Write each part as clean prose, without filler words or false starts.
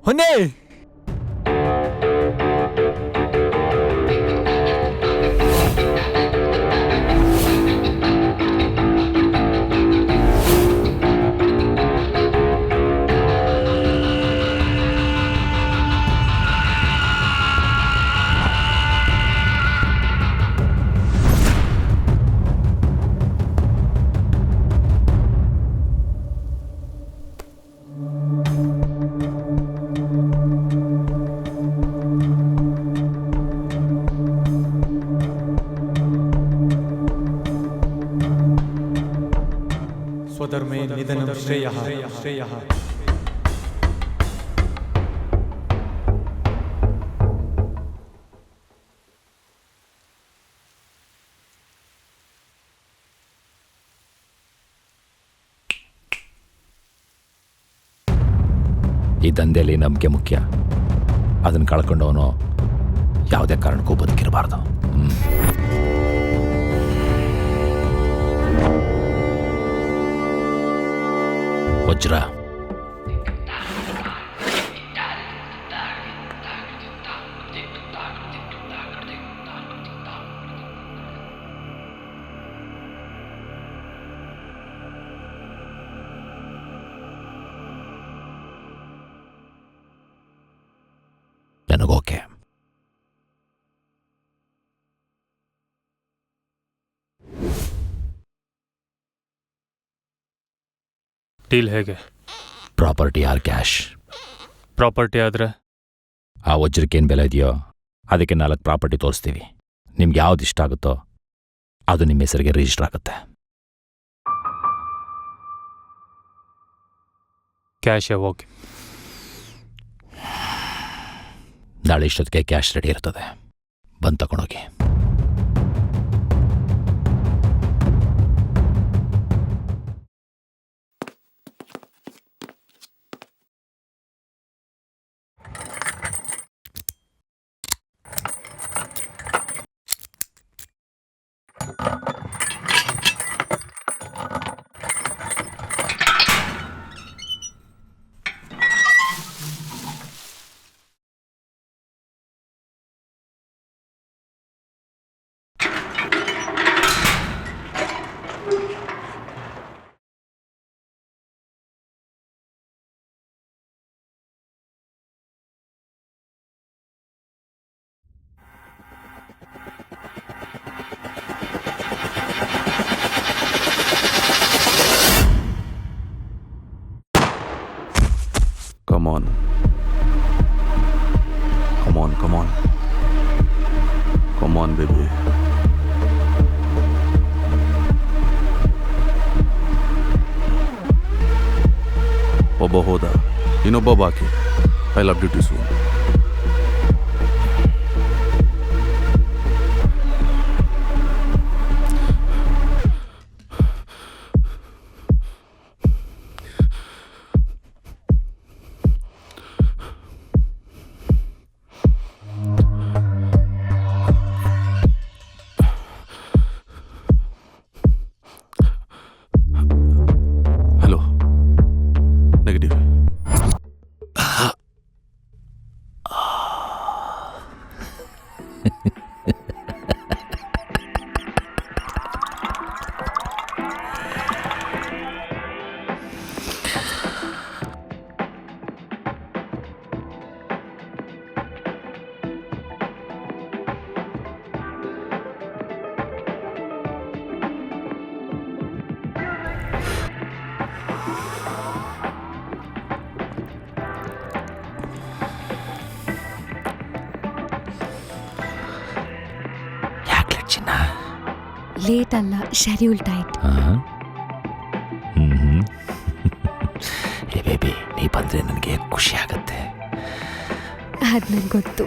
ಹೊನ್ನೆ ಸ್ವಧರ್ಮೇ ನಿಧನಂ ಶ್ರೇಯಃ ಶ್ರೇಯಃ. ಈ ದಂಧೆಯಲ್ಲಿ ನಂಬಿಕೆ ಮುಖ್ಯ. ಅದನ್ನು ಕಳ್ಕೊಂಡವನು ಯಾವುದೇ ಕಾರಣಕ್ಕೂ ಬದುಕಿರಬಾರ್ದು. ವಜ್ರ ನನಗೋಕೆ. ಡೀಲ್ ಹೇಗೆ? Property or cash? ಪ್ರಾಪರ್ಟಿ ಆದರೆ ಆ ವಜ್ರಕ್ಕೇನು ಬೆಲೆ ಇದೆಯೋ ಅದಕ್ಕೆ 4 ಪ್ರಾಪರ್ಟಿ ತೋರಿಸ್ತೀವಿ. ನಿಮ್ಗೆ ಯಾವ್ದು ಇಷ್ಟ ಆಗುತ್ತೋ ಅದು ನಿಮ್ಮ ಹೆಸರಿಗೆ ರಿಜಿಸ್ಟರ್ ಆಗುತ್ತೆ. Cash okay. ನಾಳೆ ಇಷ್ಟೊತ್ತಿಗೆ ಕ್ಯಾಶ್ ರೆಡಿ ಇರ್ತದೆ. ಬಂದು ತಗೊಂಡೋಗಿ. Come on. Come on, come on. Come on, baby. ಒಬ್ಬ ಹೋದ, ಇನ್ನೊಬ್ಬ ಬಾಕಿ. I love you too soon. Late ಅಲ್ಲ, ಶೆಡ್ಯೂಲ್ ಟೈಟ್. ಹೇ ಬೇಬಿ, ನೀ ಬಂದರೆ ನನಗೆ ಖುಷಿ ಆಗುತ್ತೆ. ಅದು ನನಗೆ ಗೊತ್ತು.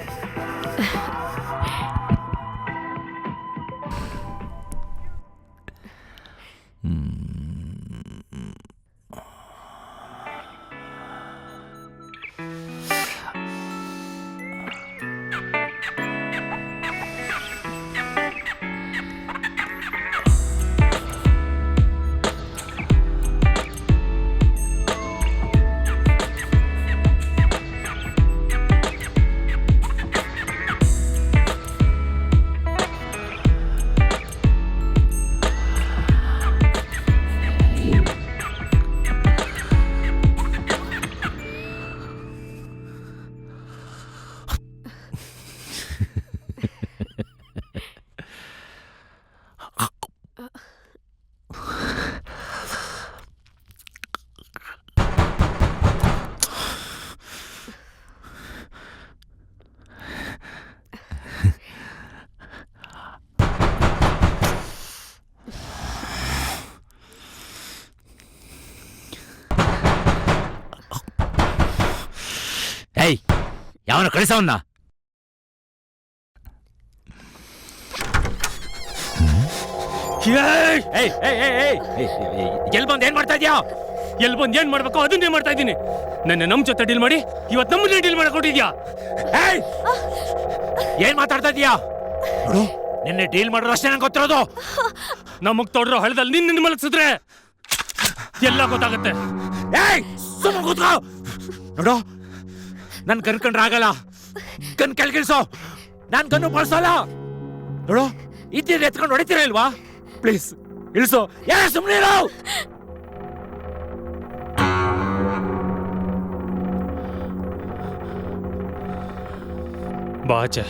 ಯಾವನ ಕಳಿಸವನ್ನ. ಎಲ್ ಬಂದ್ ಏನ್ ಮಾಡ್ತಾ ಇದ್ಯಾ? ಎಲ್ಲಿ ಬಂದು ಏನ್ ಮಾಡ್ಬೇಕು ಅದನ್ನೇ ಮಾಡ್ತಾ ಇದ್ದೀನಿ. ನನ್ನ ನಮ್ ಜೊತೆ ಡೀಲ್ ಮಾಡಿ ಇವತ್ತು ನಮ್ಮನ್ನೇ ಡೀಲ್ ಮಾಡಕೊಟ್ಟಿದ್ಯಾ? ಏನ್ ಮಾತಾಡ್ತಾ ಇದೀಯಾ? ನೋಡು, ನಿನ್ನೆ ಡೀಲ್ ಮಾಡೋದು ಅಷ್ಟೇ ನಂಗೆ ಗೊತ್ತಿರೋದು. ನಮಗ್ ತೊಡ್ರೋ ಹಳದಲ್ಲಿ ನಿನ್ನ ಮಲಗಿಸಿದ್ರೆ ಎಲ್ಲ ಗೊತ್ತಾಗತ್ತೆ. ಸುಮ್ಮ ಕೂತ್ಕೋ. ನೋಡು, ನನ್ ಕನ್ಕೊಂಡ್ರೆ ಆಗಲ್ಲ. ಕಣ್ ಕೆಳಗಿಳಿಸೋ. ನಾನ್ ಕಣ್ಣು ಬಳಸಲ್ಲ. ನೋಡು, ಇದ್ದಿದ್ರೆ ಎತ್ಕೊಂಡು ಹೊಡಿತೀರ ಇಲ್ವಾ? ಪ್ಲೀಸ್ ಇಳಿಸೋ. ಸುಮ್ಮನೆ ಇರು. ಬಾಚೆ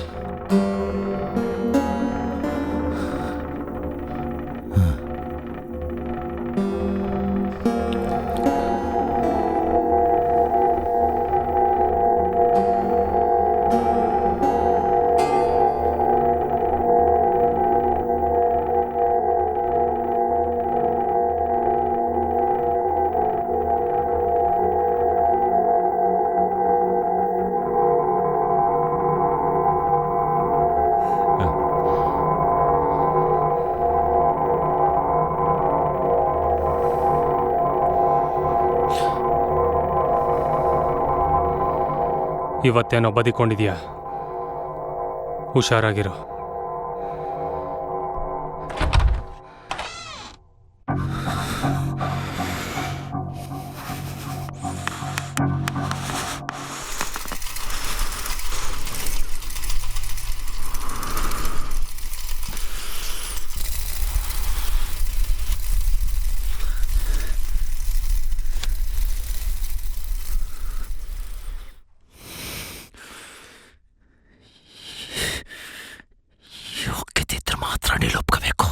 ಇವತ್ತೇನೋ ಬದಿಕೊಂಡಿದ್ಯಾ? ಹುಷಾರಾಗಿರೋ. ಮಾತ್ರ ನೀನು ಒಪ್ಕೋಬೇಕು.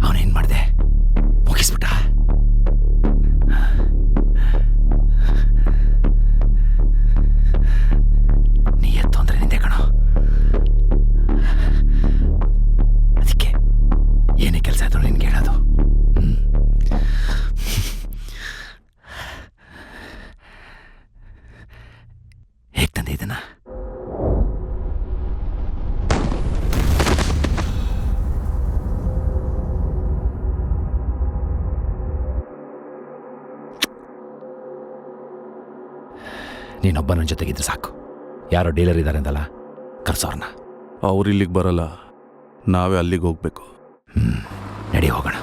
ಅವನೇನ್ ಮಾಡ್ದೆ? ಮುಗಿಸ್ಬಿಟ್ಟ. ನೀ ಎತ್ತು ಅಂದ್ರೆ ನಿಂದೆ ಕಣೋ. ಅದಕ್ಕೆ ಏನೇ ಕೆಲಸ ಆದ್ರೂ ನಿನ್ಗೆ ಹೇಳೋದು. ಹೇಗ್ ತಂದೆ ಇದನ್ನ? ನೀನೊಬ್ಬ ನನ್ನ ಜೊತೆಗಿದ್ರೆ ಸಾಕು. ಯಾರೋ ಡೀಲರ್ ಇದ್ದಾರೆ ಅಂತಲ್ಲ, ಕರ್ಸೋರ್ನ. ಅವ್ರು ಇಲ್ಲಿಗೆ ಬರಲ್ಲ, ನಾವೇ ಅಲ್ಲಿಗೆ ಹೋಗ್ಬೇಕು. ನಡಿ ಹೋಗೋಣ.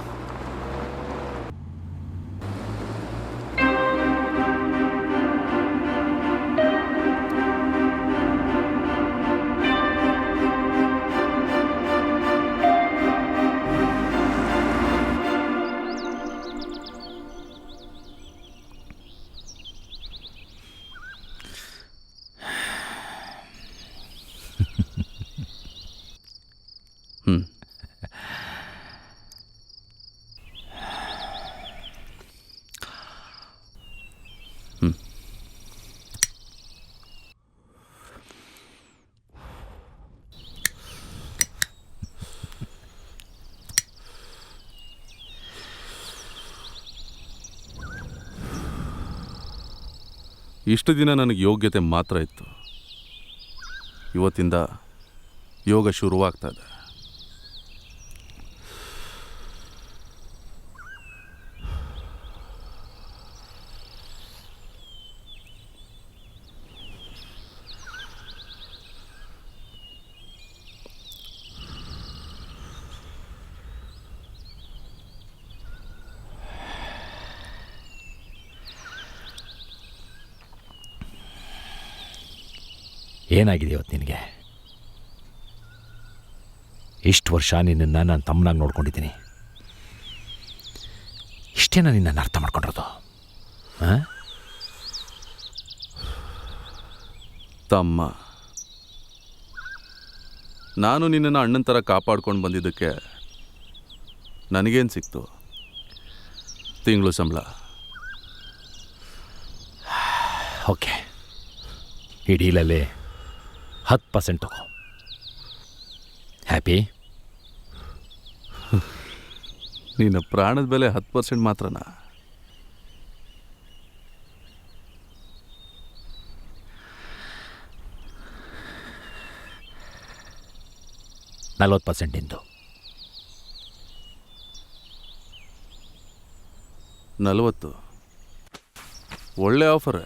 ಇಷ್ಟು ದಿನ ನನಗೆ ಯೋಗ್ಯತೆ ಮಾತ್ರ ಇತ್ತು. ಇವತ್ತಿಂದ ಯೋಗ ಶುರುವಾಗ್ತಾ ಇದೆ. ಏನಾಗಿದೆ ಇವತ್ತು ನಿನಗೆ? ಇಷ್ಟು ವರ್ಷ ನಿನ್ನನ್ನು ನಾನು ತಮ್ಮನಾಗಿ ನೋಡ್ಕೊಂಡಿದ್ದೀನಿ. ಇಷ್ಟೇನ ನಿನ್ನನ್ನು ಅರ್ಥ ಮಾಡ್ಕೊಂಡಿರೋದು? ತಮ್ಮ, ನಾನು ನಿನ್ನನ್ನು ಅಣ್ಣನ ಥರ ಕಾಪಾಡ್ಕೊಂಡು ಬಂದಿದ್ದಕ್ಕೆ ನನಗೇನು ಸಿಕ್ತು? ತಿಂಗಳು ಸಂಬಳ. ಓಕೆ, ಈ ಡೀಲಲ್ಲಿ 10% ತಗೋ. ಹ್ಯಾಪಿ? ನಿನ್ನ ಪ್ರಾಣದ ಬೆಲೆ 10% ಮಾತ್ರನಾ? $40 40? ಒಳ್ಳೆ ಆಫರ್.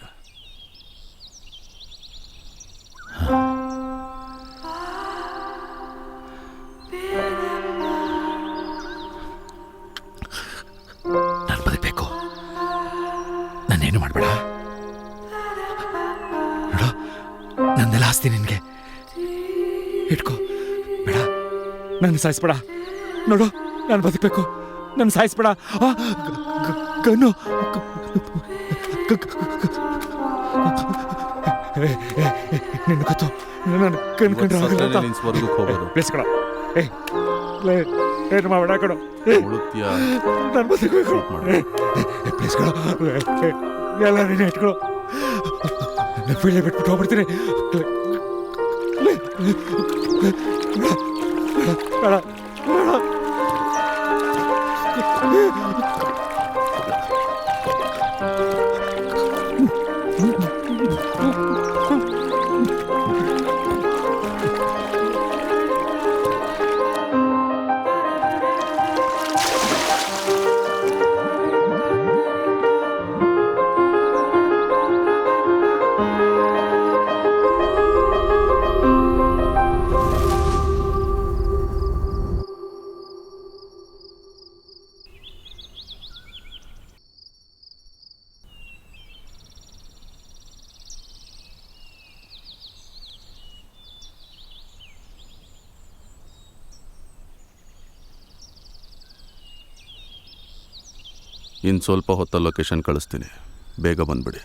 ನಾನು ಬದುಕಬೇಕು, ನಾನೇನು ಮಾಡಬೇಡ. ನೋಡು, ನಂದೆಲ್ಲ ಆಸ್ತಿ ನಿನಗೆ ಇಟ್ಕೋ. ಬೇಡ, ನನ್ನ ಸಾಯಿಸ್ಬೇಡ. ನೋಡು, ನಾನು ಬದುಕಬೇಕು, ನನ್ನ ಸಾಯಿಸ್ಬೇಡ. ಗನ್ನು ನಿನ್ನ ಗೊತ್ತು, ನಾನು ಕಣ್ಕೊಂಡ್ರೆ ಸ್ವರ್ಗಕ್ಕೆ ಹೋಗೋದು. ಪ್ಲೇಸ್ ಕೊಡ. ಏನು ಮಾಡಬೇಡ ಕೊಡು. ನಾನು ಬದುಕಬೇಕು. ಪ್ಲೇಸ್ ಕೊಡ. ಎಲ್ಲ ನೀನು ಇಟ್ಕೊಳು. ಫೀಲ್ಡ್ ಬಿಟ್ಬಿಟ್ಟು ಹೋಗ್ಬಿಡ್ತೀನಿ. ಬೇಡ, ಬೇಡ. ಇನ್ನು ಸ್ವಲ್ಪ ಹೊತ್ತಲ್ಲಿ ಲೊಕೇಶನ್ ಕಳಿಸ್ತೀನಿ, ಬೇಗ ಬಂದ್ಬಿಡಿ.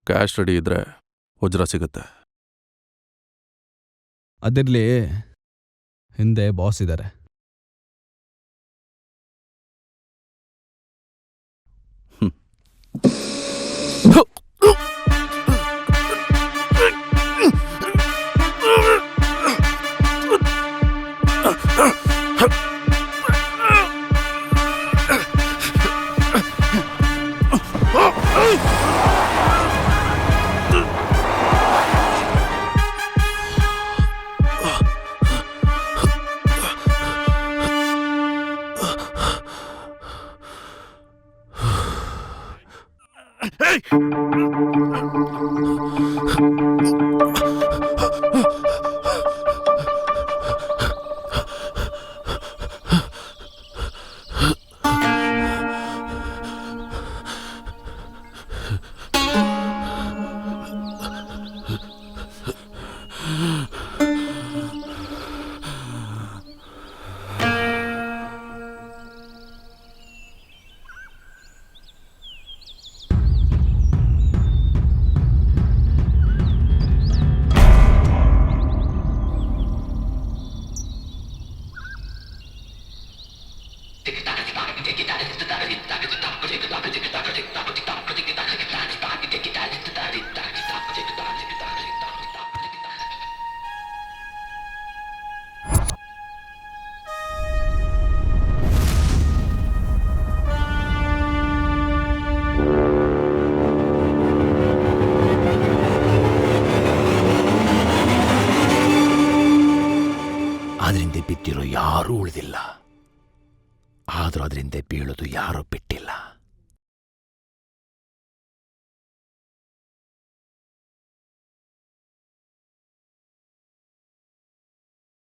ಕ್ಯಾಶ್ ರೆಡಿ ಇದ್ರೆ ವಜ್ರ ಸಿಗುತ್ತೆ. ಅದಿರಲಿ, ಹಿಂದೆ ಬಾಸ್ ಇದ್ದಾರೆ. ಬಿದ್ದಿರೋ ಯಾರೂ ಉಳಿದಿಲ್ಲ. ಆದರೂ ಅದರಿಂದ ಬೀಳೋದು ಯಾರೂ ಬಿಟ್ಟಿಲ್ಲ.